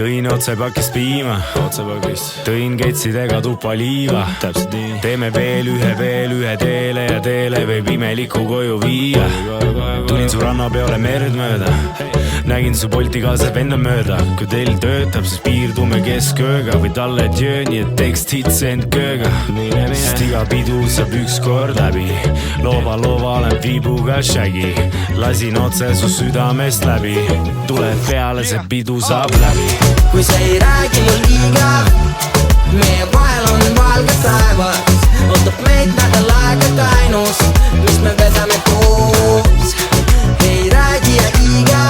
jõin otsepakist piima, tõin ketsidega tuppa liiva. Teeme veel ühe teele ja teele võib imeliku koju viia. Tulin su rannapeole merd mööda, nägin su Bolti kaasas venda mööda. Kui teil töötab, siis piirdume keskööga või talle tjöö, nii et tekst hits end kööga. Sest iga pidu saab ükskord läbi, loova olen viibuga shaggy. Lasin otse su südamest läbi, tuleb peale, see pidu saab läbi. Kui sa ei räägi mul liiga, meie vahel on valged päevad. Ootab meid nädal aega kainust, mis me vedame koos. Ei räägi ja iga,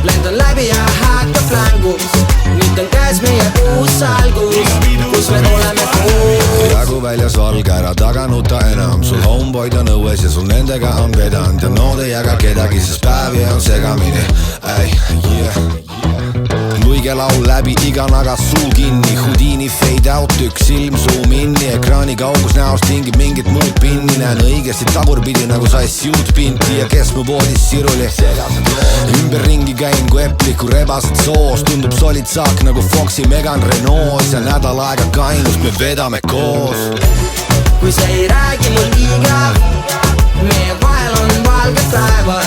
lendan läbi ja hakkab längus. Nüüd on käes meie uus algus, kus me oleme koos. Jagu väljas valge, ära taganuta enam. Sul homeboyd on õues ja sul nendega on vedanud. Ja nood ei jaga kedagi, sest päevi on segamini. Luige laul läbi, iga nagas suu kinni. Houdini fade out, üks silm zoom inni. Ekraani kaugus näost tingib mingit muud pinni. Näen õigesti tagurpidi nagu sass juutpinti. Ja kes mu voodis siruli ümber ringi käin kui epliku rebased soos. Tundub solid saak nagu Foxi Megan Renault. Ja nädal aega kainust me vedame koos. Kui sa ei räägi mul liiga, meie vahel on valged päevad.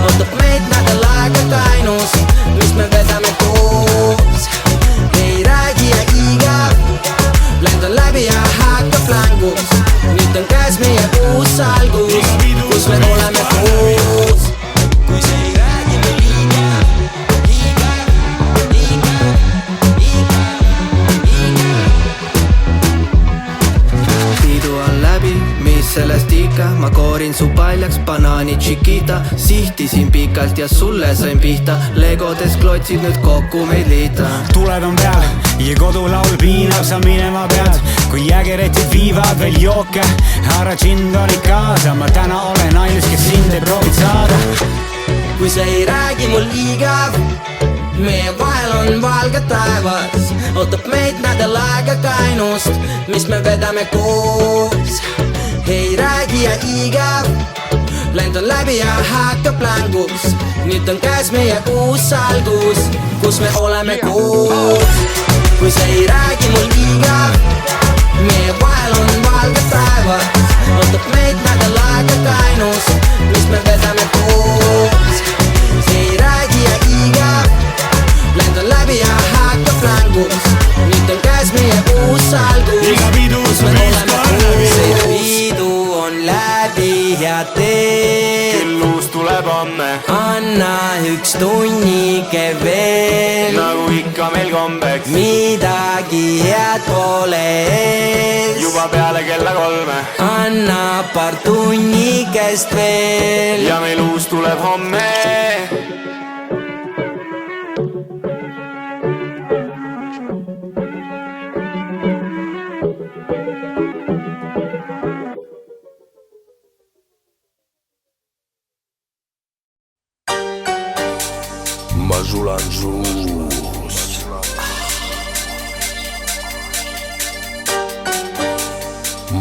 Ootab meid nädal aega kainust, mis me vedame koos. Ei räägi ja iga, lendan läbi ja hakkab längus. Nüüd on käes meie uus algus, kus me oleme koos. Kui sa ei räägi mul liiga, pidu on läbi, mis sellest ikka. Ma koorin su paljaks banaani Chiquita. Sihtisin pikalt ja sulle sain pihta. Legodes klotsid nüüd kokku meid liita. Tuled on peal ja kodulaul piinab, sa minema pead. Kui jägeretid viivad veel jooke, ära džind oli kaasa. Ma täna olen ainus, kes sind ei proovid saada. Kui sa ei räägi mul liiga, meie vahel on valged päevad. Ootab meid nädal aega kainust, mis me vedame koos. Ei räägi ja iga, lendan läbi ja hakkab längus. Nüüd on käes meie uus algus, kus me oleme koos. Kui sa ei räägi mul liiga, meie vahel on valged päevad. Ootab meid nädal aega kainust, mis me vedame koos. Ei räägi ja iga, lendan läbi ja hakkab längus. Nüüd on käes meie uus algus, iga pidu kus me oleme koos. See pidu on läbi ja teel, Küll uus tuleb homme, anna üks tunnike veel. nagu ikka meil kombeks. Midagi head pole ees, Juba peale kella 3 anna paar tunnikest veel. ja meil uus tuleb homme. Ma žulan žust.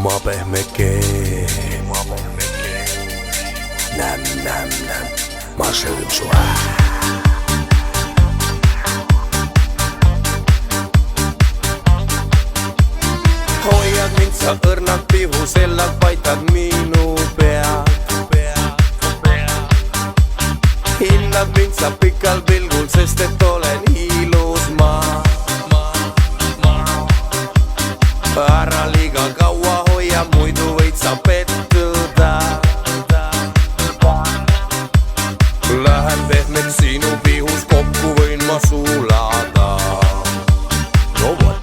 Ma pehmeke. Näm. Ma söön sua. Hoiad mind sa õrnad pihu, sellad paitad minu pead. Hinnad mind sa pikal pilgul, sest et olen ilus ma. Ära liiga kaua hoia, muidu võid sa pettuda. Lähen pehmeks sinu pihus, kokku võin ma sulada. No what?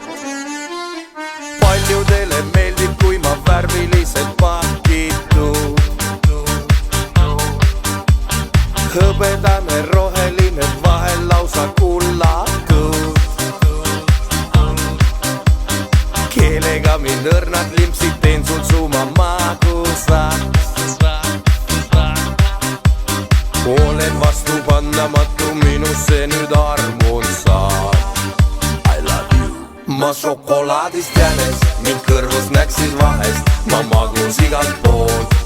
Paljudele meeldib, kui ma värviliselt pakitun. Hõbedane, roheline, vahel lausa kullatud. Keelega mind õrnad limpsid, teen sul suma magusaks. Olen vastupandamatu, minusse nüüd armun saad. I love you. Ma šokolaadist jänes, mind kõrvus näksid vahest. Ma magus igalt poolt.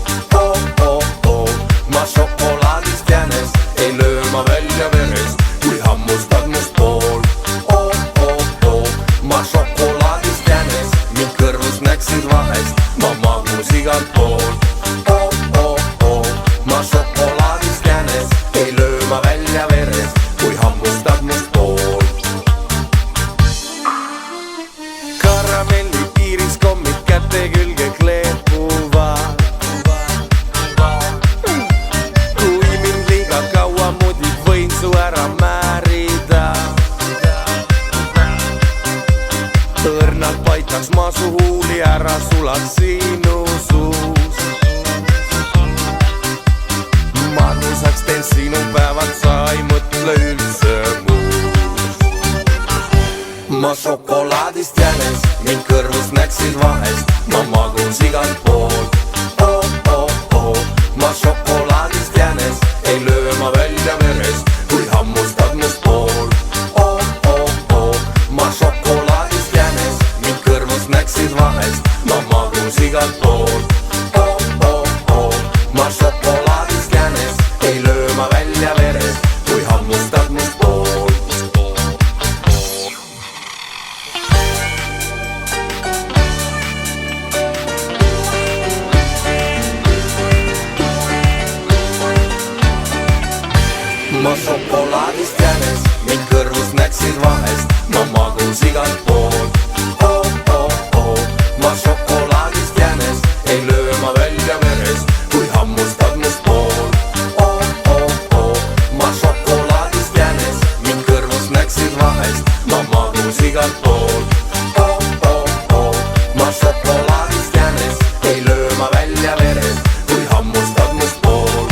Ma šokolaadist jänes, ei löö ma välja verest, kui hammustad must pool. igalt poolt ma šokolaadist jänes, ei löö ma välja veres, kui hammustad must poolt. Karamelli piiris kommid käte külge kleepuvad, kui mind liiga kaua mudib, võin su ära määrida. Õrnalt paitaks ma su huuli, ära sulad sinu suus. Magusaks teen sinu päevad, sa ei mõtle üldse muus. Ma šokolaadist jänes, mind kõrvust näksid vahest, ma magus igalt poolt. Ma šokolaadist jänes, ei löö ma välja verest, kui hammustad must poolt. Ma šokolaadist jänes, mind kõrvust näksid vahest, ma magus igalt poolt. Ma šokolaadist jänes, ei löö ma välja verest, kui hammustad must poolt. Ma šokolaadist jänes, mind kõrvust näksid vahest, ma magus igalt poolt. Ma šokolaadist jänes, ei löö ma välja verest, kui hammustad must poolt. Ma šokolaadist jänes, mind kõrvust näksid vahest, ma magus igalt poolt. Ma šokolaadist jänes, ei löö ma välja verest, kui hammustad must poolt.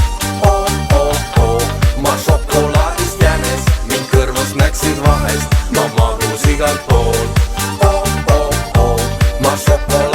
Ma šokolaadist jänes, mind kõrvust näksid vahest, ma magus igalt poolt. Ma šokolaadist